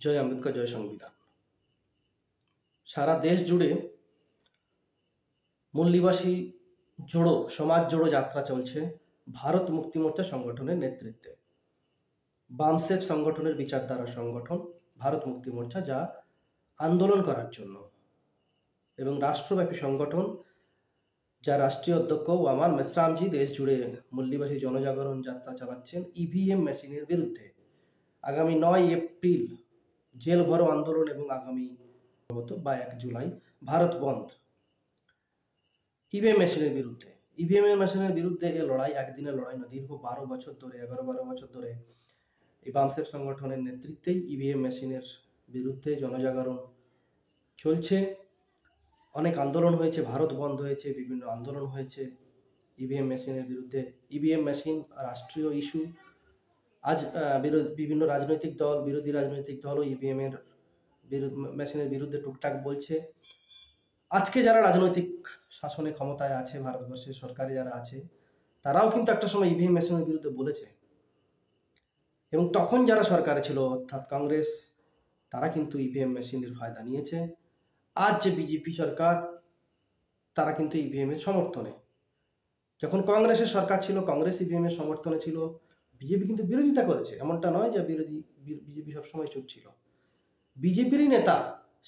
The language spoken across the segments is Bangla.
জয় আম্বেদকর, জয় সংবিধান। সারা দেশ জুড়ে মূল্যবাসী জোড়ো, সমাজ জোড়ো যাত্রা চলছে ভারত মুক্তি মোর্চা সংগঠনের নেতৃত্বে। বামসেফ সংগঠনের বিচারধারা সংগঠন ভারত মুক্তি মোর্চা, যা আন্দোলন করার জন্য, এবং রাষ্ট্রব্যাপী সংগঠন যা রাষ্ট্রীয় অধ্যক্ষ ওয়ামান মেসরামজি দেশ জুড়ে মূল্যবাসী জনজাগরণ যাত্রা চালাচ্ছেন ইভিএম মেশিনের বিরুদ্ধে। আগামী 9 এপ্রিল জেল ভরো আন্দোলন এবং আগামী 1 জুলাই ভারত বন্ধ ইভিএম মেশিনের বিরুদ্ধে। ইভিএম মেশিনের বিরুদ্ধে এই লড়াই একদিনের লড়াই না, দীর্ঘ 12 বছর ধরে, 11-12 বছর ধরে এই বামসেফ সংগঠনের নেতৃত্বেই ইভিএম মেশিনের বিরুদ্ধে জনজাগরণ চলছে। অনেক আন্দোলন হয়েছে, ভারত বন্ধ হয়েছে, বিভিন্ন আন্দোলন হয়েছে ইভিএম মেশিনের বিরুদ্ধে। ইভিএম মেশিন রাষ্ট্রীয় ইস্যু। আজ বিভিন্ন রাজনৈতিক দল, বিরোধী রাজনৈতিক দলও ইভিএম এর মেশিনের বিরুদ্ধে টুকটাক বলছে। আজকে যারা রাজনৈতিক শাসনে ক্ষমতায় আছে, ভারতবর্ষের সরকারে যারা আছে, তারাও কিন্তু একটা সময় ইভিএম মেশিনের বিরুদ্ধে বলেছে, এবং তখন যারা সরকারে ছিল অর্থাৎ কংগ্রেস, তারা কিন্তু ইভিএম মেশিনের ফায়দা নিয়েছে। আজ যে বিজেপি সরকার, তারা কিন্তু ইভিএম এর সমর্থনে। যখন কংগ্রেসের সরকার ছিল, কংগ্রেস ইভিএম এর সমর্থনে ছিল, বিজেপি কিন্তু বিরোধিতা করেছে। এমনটা নয় যে বিজেপি সবসময় চুপ ছিল। বিজেপিরই নেতা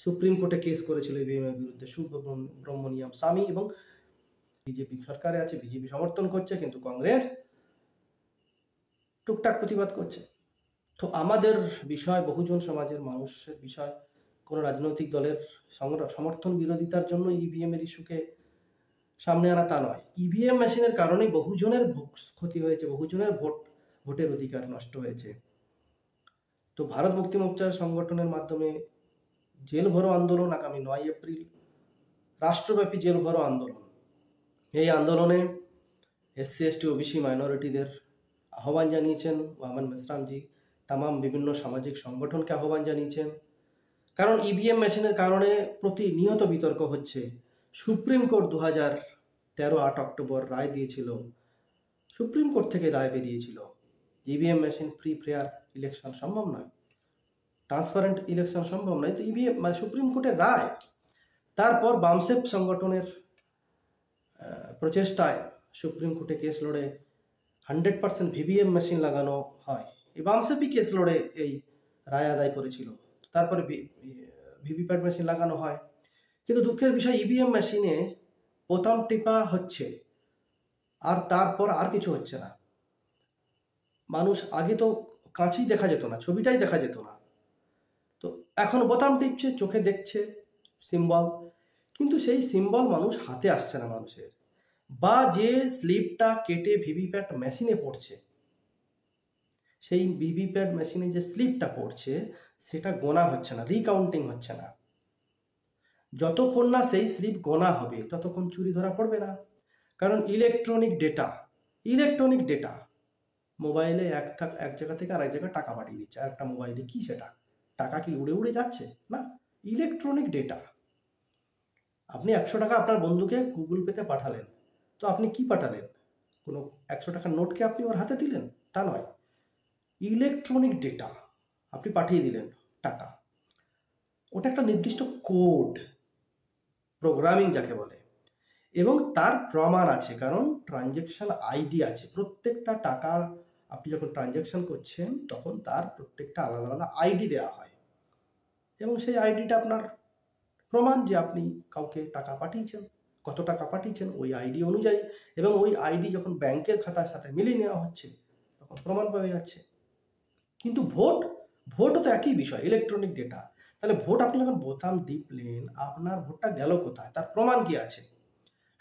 সুপ্রিম কোর্টে কেস করেছিল ইভিএম এর বিরুদ্ধে, সুব্রমণিয়াম স্বামী, এবং বিজেপি সরকারে আছে, বিজেপি সমর্থন করছে, কিন্তু কংগ্রেস টুকটাক প্রতিবাদ করছে। তো আমাদের বিষয়, বহুজন সমাজের মানুষের বিষয়, কোনো রাজনৈতিক দলের সমর্থন বিরোধিতার জন্য ইভিএম এর ইস্যুকে সামনে আনা তা নয়। ইভিএম মেশিনের কারণেই বহুজনের ক্ষতি হয়েছে, বহুজনের ভোটের অধিকার নষ্ট হয়েছে। তো ভারত মুক্তি মোর্চা সংগঠনের মাধ্যমে জেল ভরো আন্দোলন আগামী 9 এপ্রিল, রাষ্ট্রব্যাপী জেল ভরো আন্দোলন। এই আন্দোলনে SC ST OBC মাইনরিটিদের আহ্বান জানিয়েছেন ওয়ামান মেসরামজি, তামাম বিভিন্ন সামাজিক সংগঠনকে আহ্বান জানিয়েছেন। কারণ ইভিএম মেশিনের কারণে প্রতিনিয়ত বিতর্ক হচ্ছে। সুপ্রিম কোর্ট 2013 8 অক্টোবর রায় দিয়েছিল, সুপ্রিম কোর্ট থেকে রায় বেরিয়েছিল, EVM machine free fair election সম্ভব নয়, ট্রান্সপারেন্ট ইলেকশন সম্ভব নয়। তো ইভিএম মানে সুপ্রিম কোর্টের রায়। তারপর বামসেফ সংগঠনের প্রচেষ্টায় সুপ্রিম কোর্টে কেস লড়ে 100% ভিভিএম মেশিন লাগানো হয়। এই বামসেফই কেস লড়ে এই রায় আদায় করেছিল। তারপরে ভিভিপ্যাট মেশিন লাগানো হয়। কিন্তু দুঃখের বিষয়, ইভিএম মেশিনে বোতাম টিপা হচ্ছে, আর তারপর আর কিছু হচ্ছে না। মানুষ, আগে তো কাঁচি দেখা যেত না, ছবিটাই দেখা যেত না, তো এখন বোতাম টিপছে, চোখে দেখছে সিম্বল, কিন্তু সেই সিম্বল মানুষ হাতে আসছে না মানুষের। বা যে স্লিপটা কেটে ভিভিপ্যাট মেশিনে পড়ছে, সেই ভিভিপ্যাট মেশিনে যে স্লিপটা পড়ছে সেটা গোনা হচ্ছে না, রিকাউন্টিং হচ্ছে না। যতক্ষণ না সেই স্লিপ গোনা হবে ততক্ষণ চুরি ধরা পড়বে না। কারণ ইলেকট্রনিক ডেটা মোবাইলে এক জায়গা থেকে আরেক জায়গায় টাকা পাঠিয়ে দিচ্ছে। আর একটা মোবাইলে কি সেটা টাকা কি উড়ে উড়ে যাচ্ছে? না, ইলেকট্রনিক ডেটা। আপনি 100 টাকা আপনার বন্ধুকে গুগল পেতে পাঠালেন, তো আপনি কি পাঠালেন? কোনো 100 টাকার নোটকে আপনি ওর হাতে দিলেন? তা নয়, ইলেকট্রনিক ডেটা আপনি পাঠিয়ে দিলেন টাকা। ওটা একটা নির্দিষ্ট কোড, প্রোগ্রামিং যাকে বলে, এবং তার প্রমাণ আছে, কারণ ট্রানজ্যাকশন আইডি আছে। প্রত্যেকটা টাকার আপনি যখন ট্রানজ্যাকশন করছেন তখন তার প্রত্যেকটা আলাদা আলাদা আইডি দেওয়া হয়, এবং সেই আইডিটা আপনার প্রমাণ যে আপনি কাউকে টাকা পাঠিয়েছেন, কত টাকা পাঠিয়েছেন ওই আইডি অনুযায়ী। এবং ওই আইডি যখন ব্যাংকের খাতার সাথে মিলিয়ে নেওয়া হচ্ছে তখন প্রমাণ পাওয়া যাচ্ছে। কিন্তু ভোটও তো একই বিষয়, ইলেকট্রনিক ডেটা। তাহলে ভোট আপনি যখন বোতাম টিপলেন, আপনার ভোটটা গেল কোথায়? তার প্রমাণ কি আছে?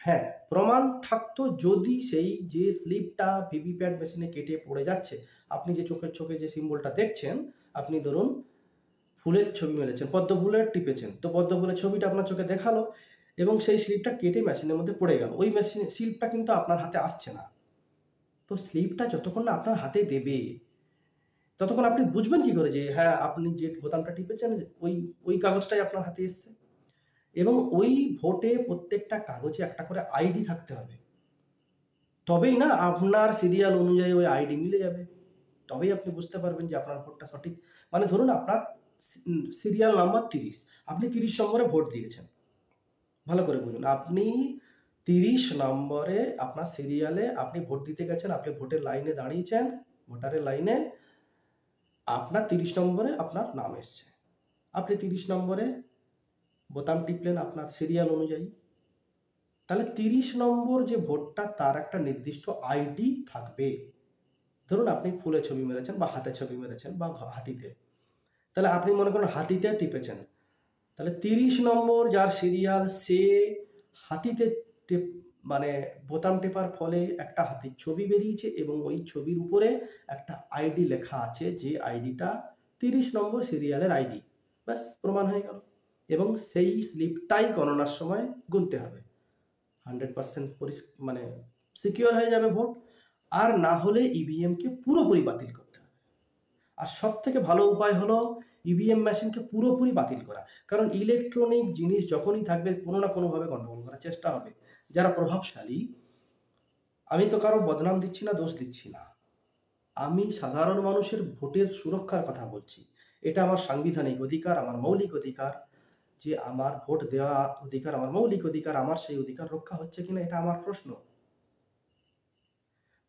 হ্যাঁ, প্রমাণ থাকতো যদি সেই যে স্লিপটা ভিভিপ্যাট মেশিনে কেটে পড়ে যাচ্ছে, আপনি যে চোখে যে সিম্বলটা দেখছেন, আপনি ধরুন ফুলের ছবি মেরেছেন, পদ্ম ফুলের টিপেছেন, তো পদ্ম ফুলের ছবিটা আপনার চোখে দেখালো, এবং সেই স্লিপটা কেটে মেশিনের মধ্যে পড়ে গেল। ওই মেশিনে স্লিপটা কিন্তু আপনার হাতে আসছে না। তো স্লিপটা যতক্ষণ না আপনার হাতে দেবে ততক্ষণ আপনি বুঝবেন কি করে যে হ্যাঁ, আপনি যে বোতামটা টিপেছেন ওই কাগজটাই আপনার হাতে এসছে। এবং ওই ভোটে প্রত্যেকটা কাগজে একটা করে আইডি থাকতে হবে, তবেই না আপনার সিরিয়াল অনুযায়ী ওই আইডি মিলে যাবে, তবেই আপনি বুঝতে পারবেন যে আপনার ভোটটা সঠিক। মানে ধরুন আপনার সিরিয়াল নাম্বার 30, আপনি 30 নম্বরে ভোট দিয়েছেন। ভালো করে বুঝুন, আপনি 30 নম্বরে আপনার সিরিয়ালে আপনি ভোট দিতে গেছেন, আপনি ভোটের লাইনে দাঁড়িয়েছেন, ভোটারের লাইনে আপনার 30 নম্বরে আপনার নাম এসছে, আপনি 30 নম্বরে বোতাম টিপলেন আপনার সিরিয়াল অনুযায়ী। তাহলে 30 নম্বর যে ভোটটা তার একটা নির্দিষ্ট আইডি থাকবে। ধরুন আপনি ফুলে ছবি মেরেছেন বা হাতে ছবি মেরেছেন বা হাতিতে, তাহলে আপনি মনে করেন হাতিতে টিপেছেন, তাহলে 30 নম্বর যার সিরিয়াল সে হাতিতে মানে বোতাম টেপার ফলে একটা হাতির ছবি বেরিয়েছে এবং ওই ছবির উপরে একটা আইডি লেখা আছে, যে আইডিটা 30 নম্বর সিরিয়ালের আইডি। ব্যাস, প্রমাণ হয়ে গেল। এবং সেই স্লিপটাই গণনার সময় গুনতে হবে। 100% মানে সিকিউর হয়ে যাবে ভোট। আর না হলে ইভিএমকে পুরোপুরি বাতিল করতে হবে। আর সব থেকে ভালো উপায় হলো ইভিএম মেশিনকে পুরোপুরি বাতিল করা। কারণ ইলেকট্রনিক জিনিস যখনই থাকবে কোনো না কোনোভাবে গন্ডগোল করার চেষ্টা হবে। যারা প্রভাবশালী, আমি তো কারো বদনাম দিচ্ছি না, দোষ দিচ্ছি না, আমি সাধারণ মানুষের ভোটের সুরক্ষার কথা বলছি। এটা আমার সাংবিধানিক অধিকার, আমার মৌলিক অধিকার, যে আমার ভোট দেওয়া অধিকার আমার মৌলিক অধিকার, আমার সেই অধিকার রক্ষা হচ্ছে কিনা এটা আমার প্রশ্ন।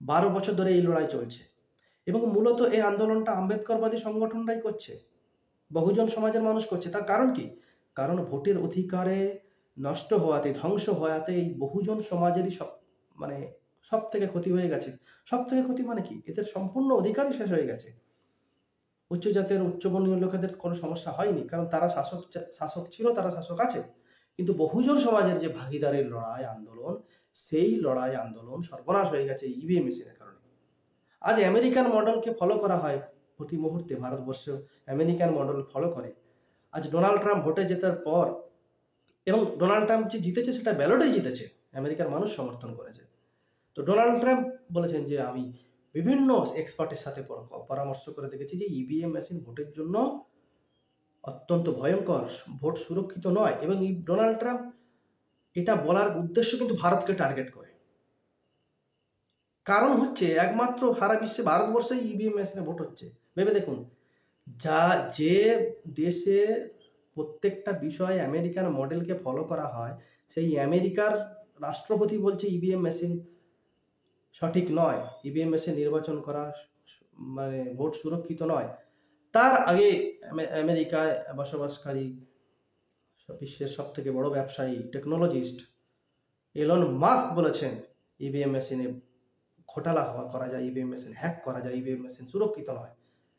12 বছর ধরে এই লড়াই চলছে এবং মূলত এই আন্দোলনটা আম্বেদকরবাদী সংগঠনটাই করছে, বহুজন সমাজের মানুষ করছে। তার কারণ কি? কারণ ভোটের অধিকারে নষ্ট হওয়াতে, ধ্বংস হওয়াতে এই বহুজন সমাজেরই মানে সব থেকে ক্ষতি হয়ে গেছে। সব থেকে ক্ষতি মানে কি? এদের সম্পূর্ণ অধিকারই শেষ হয়ে গেছে। উচ্চ জাতের উচ্চবর্ণীয় লোকেদের কোনো সমস্যা হয়নি, কারণ তারা শাসক ছিল, তারা শাসক আছে। কিন্তু বহুজন সমাজের যে ভাগিদারির লড়াই আন্দোলন, সেই লড়াই আন্দোলন সর্বনাশ হয়ে গেছে ইভিএম মেশিনের কারণে। আজ আমেরিকান মডেলকে ফলো করা হয় প্রতি মুহূর্তে, ভারতবর্ষ আমেরিকান মডেল ফলো করে। আজ ডোনাল্ড ট্রাম্প ভোটে জেতার পর, এবং ডোনাল্ড ট্রাম্প যে জিতেছে সেটা ব্যালটেই জিতেছে, আমেরিকার মানুষ সমর্থন করেছে। তো ডোনাল্ড ট্রাম্প বলেছেন যে আমি বিভিন্ন এক্সপার্টের সাথে পরামর্শ করে দেখেছি যে ইভিএম মেশিন ভোটের জন্য অত্যন্ত ভয়ঙ্কর, ভোট সুরক্ষিত নয়। এবং ডোনাল্ড ট্রাম্প এটা বলার উদ্দেশ্য কিন্তু ভারতকে টার্গেট করে। কারণ হচ্ছে একমাত্র সারা বিশ্বে ভারতবর্ষে ইভিএম মেশিনে ভোট হচ্ছে। ভেবে দেখুন, যে দেশে প্রত্যেকটা বিষয়ে আমেরিকান মডেলকে ফলো করা হয়, সেই আমেরিকার রাষ্ট্রপতি বলছে ইভিএম মেশিন সঠিক নয়, ইভিএম মেশিন নির্বাচন করা মানে ভোট সুরক্ষিত নয়। তার আগে আমেরিকায় বসবাসকারী বিশ্বের সব থেকে বড় ব্যবসায়ী, টেকনোলজিস্ট এলন মাস্ক বলেছেন ইভিএম মেশিনে ঘোটালা করা যায়, ইভিএম মেশিন হ্যাক করা যায়, ইভিএম মেশিন সুরক্ষিত নয়।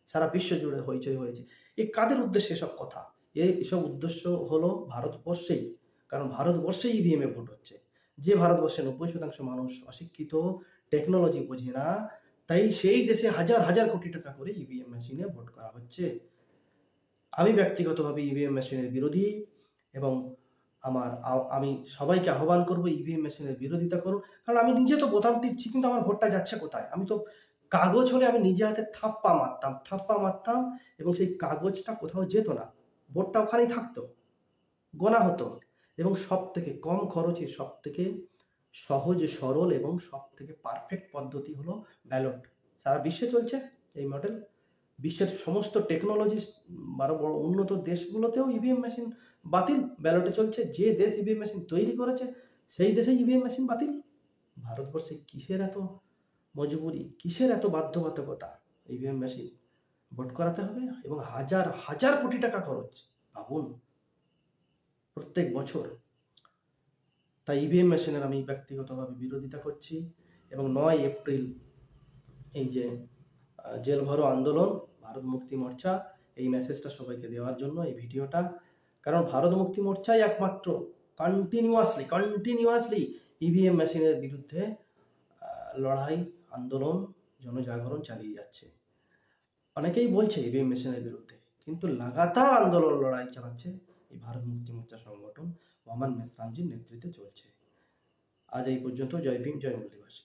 সারা বিশ্ব জুড়ে হইচই হয়েছে। এই কাদের উদ্দেশ্যে এসব কথা? এইসব উদ্দেশ্য হলো ভারতবর্ষেই। কারণ ভারতবর্ষেই ইভিএমে ভোট হচ্ছে। যে ভারতবর্ষে 90% মানুষ অশিক্ষিত, টেকনোলজি বোঝে না, তাই সেই দেশে হাজার হাজার কোটি টাকা করে ইভিএম মেশিনে ভোট করা হচ্ছে। আমি ব্যক্তিগতভাবে ইভিএম মেশিনের বিরোধী, এবং আমি সবাইকে আহ্বান করব ইভিএম মেশিনের বিরোধিতা করুন। কারণ আমি নিজে তো বোতাম টিপছি, কিন্তু আমার ভোটটা যাচ্ছে কোথায়? আমি তো কাগজ হলে আমি নিজে হাতে থাপ্পা মারতাম এবং সেই কাগজটা কোথাও যেত না, ভোটটা ওখানেই থাকতো, গোনা হতো। এবং সব থেকে কম খরচে, সব থেকে সহজ সরল এবং সব থেকে পারফেক্ট পদ্ধতি হলো ব্যালট। সারা বিশ্বে চলছে এই মডেল। বিশ্বের সমস্ত টেকনোলজি আরো বড় উন্নত দেশগুলোতেও ইভিএম মেশিন বাতিল, ব্যালটে চলছে। যে দেশ ইভিএম মেশিন তৈরি করেছে সেই দেশে ইভিএম মেশিন বাতিল। ভারতবর্ষে কিসের এত মজবুরি, কিসের এত বাধ্যবাধকতা ইভিএম মেশিন ভোট করাতে হবে? এবং হাজার হাজার কোটি টাকা খরচ, ভাবুন, প্রত্যেক বছর। তাই ইভিএম মেশিনের আমি ব্যক্তিগতভাবে বিরোধিতা করছি। এবং 9 এপ্রিল এই যে জেল ভরো আন্দোলন, ভারত মুক্তি মোর্চা, এই মেসেজটা সবাইকে দেওয়ার জন্য এই ভিডিওটা। কারণ ভারত মুক্তি মোর্চাই একমাত্র কন্টিনিউয়াসলি ইভিএম মেশিনের বিরুদ্ধে লড়াই, আন্দোলন, জনজাগরণ চালিয়ে যাচ্ছে। অনেকেই বলছে ইভিএম মেশিনের বিরুদ্ধে, কিন্তু লাগাতার আন্দোলন, লড়াই চালাচ্ছে এই ভারত মুক্তি মোর্চা সংগঠন ওয়ামান মেসরামজির নেতৃত্বে চলছে। আজ এই পর্যন্ত। জয় ভীম, জয় মুরলীবাসী।